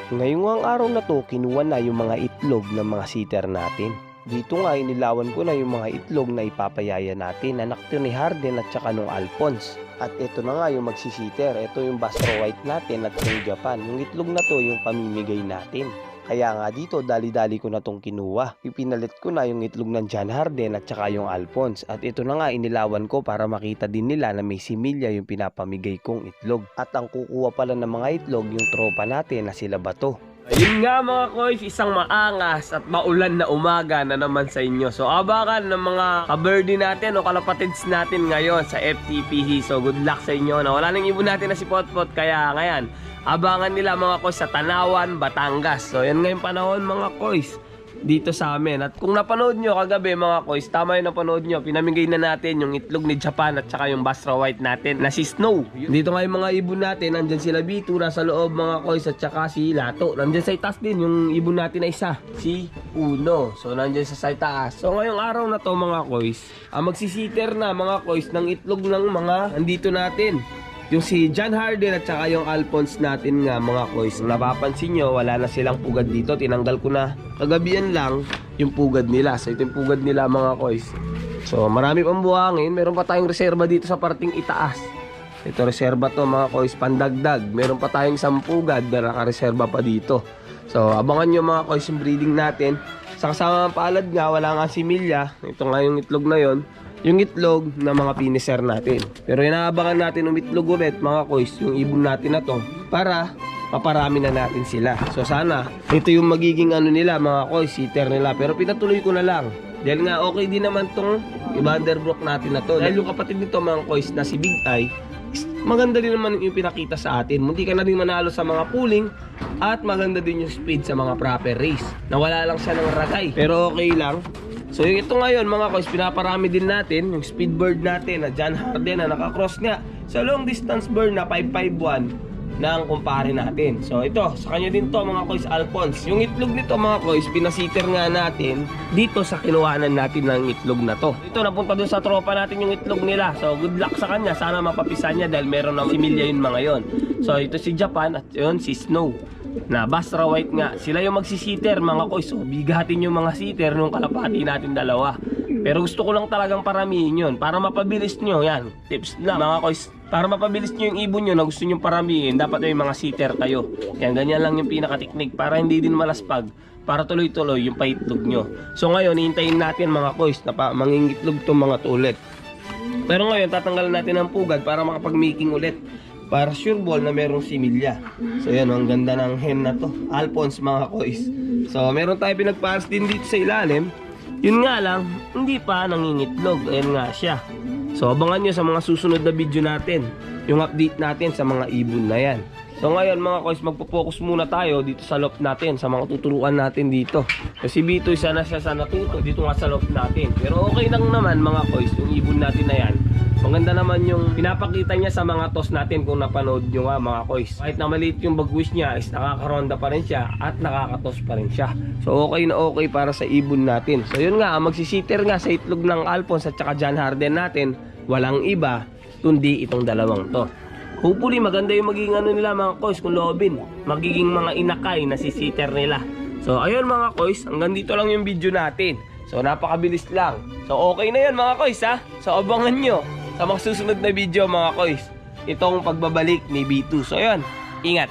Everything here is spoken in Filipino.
Ngayong araw na to, kinuha na yung mga itlog ng mga sitter natin. Dito nga, inilawan ko na yung mga itlog na ipapayaya natin. Anak to ni Harden at saka nung Alphonse. At ito na nga yung magsisiter. Ito yung Bastro White natin at yung Japan. Yung itlog na to yung pamimigay natin. Kaya nga dito, dali-dali ko na tong kinuha. Ipinalit ko na yung itlog ng John Harden at saka yung Alphonse. At ito na nga, inilawan ko para makita din nila na may similya yung pinapamigay kong itlog. At ang kukuha pala ng mga itlog, yung tropa natin na sila Bato. Ayun nga mga koys, isang maangas at maulan na umaga na naman sa inyo. So abangan ng mga ka-birdie natin o kalapatids natin ngayon sa FTPC. So good luck sa inyo. Wala nang ibon natin na si Potpot, kaya ngayon abangan nila mga koys sa Tanawan, Batangas. So yan ngayong panahon mga koys dito sa amin. At kung napanood nyo kagabi mga koys, tama yung napanood nyo, pinamigay na natin yung itlog ni Japan at saka yung Bastro White natin na si Snow. Dito nga yung mga ibon natin, nandyan sila B2 nasa loob mga koys at saka si Lato. Nandyan sa itaas din yung ibon natin na isa, si Uno. So nandyan sa itaas. So ngayong araw na to mga koys, magsisiter na mga koys ng itlog ng mga andito natin. Yung si John Harden at saka yung Alphonse natin nga mga koys. Napapansin nyo, wala na silang pugad dito. Tinanggal ko na kagabihan lang yung pugad nila. So ito yung pugad nila mga koys. So marami pang buhangin. Meron pa tayong reserba dito sa parting itaas. Ito reserba to mga koys, pandagdag. Meron pa tayong isang pugad na nakareserba pa dito. So abangan nyo mga koys yung breeding natin. Sa kasama palad nga, wala nga similya. Ito nga yung itlog na yon, yung itlog ng mga finisher natin. Pero inaabangan natin ng itlog ulit mga koys, yung ibon natin na to, para paparami na natin sila. So sana ito yung magiging ano nila mga koys, sitter nila. Pero pinatuloy ko na lang dahil nga okay din naman tong Vanderbroek natin na to. Dahil yung kapatid nito mga koys na si Big Eye, maganda din naman yung pinakita sa atin. Hindi ka na din manalo sa mga pooling at maganda din yung speed sa mga proper race. Nawala lang siya ng ragay pero okay lang. So yung ito ngayon mga koys, pinaparami din natin yung speed bird natin na John Harden na nakakross nga sa long distance bird na 551 na ang kumpare natin. So ito, sa kanya din to mga koys, Alphonse. Yung itlog nito mga koys, pinasiter nga natin dito sa kinuhanan natin ng itlog na to. Ito, napunta dun sa tropa natin yung itlog nila. So good luck sa kanya, sana mapapisan niya dahil meron na similya yun mga yon. So ito si Japan at yun si Snow na Bastro White nga. Sila yung magsisiter mga koys. So bigatin yung mga siter nung kalapati natin dalawa. Pero gusto ko lang talagang paramihin yun para mapabilis nyo. Yan, tips na mga koys. Para mapabilis nyo yung ibon nyo na gusto nyo paramihin, dapat may mga siter kayo. Yan, ganyan lang yung pinaka-technique para hindi din malaspag, para tuloy-tuloy yung paitlog nyo. So ngayon, hihintayin natin mga koys na mangingitlog itong mga to ulit. Pero ngayon, tatanggalan natin ang pugad para makapag-making ulit, para sure ball na merong similya. So yan, ang ganda ng hen na to, Alphonse mga koys. So meron tayo pinagparas din dito sa ilalim. Yun nga lang, hindi pa nangingitlog. Ayan nga siya. So abangan nyo sa mga susunod na video natin yung update natin sa mga ibon na yan. So ngayon mga koys, magpo-focus muna tayo dito sa loft natin, sa mga tuturuan natin dito. Kasi Bito isa na siya sa natuto dito nga sa loft natin. Pero okay lang naman mga koys, yung ibon natin na yan. Maganda naman yung pinapakita niya sa mga toss natin kung napanood nyo nga mga koys. Kahit na maliit yung bagwis niya, is nakakaronda pa rin siya at nakakatos pa rin siya. So okay na okay para sa ibon natin. So yun nga, magsisiter nga sa itlog ng Alphonse at saka John Harden natin, walang iba kundi itong dalawang to. Hopefully maganda yung magiging ano nila mga koys kung loobin. Magiging mga inakay na sisiter nila. So ayun mga koys, hanggang dito lang yung video natin. So napakabilis lang. So okay na yun mga koys ha. So abangan nyo sa mga susunod na video mga koys, itong pagbabalik ni B2. So yun, ingat.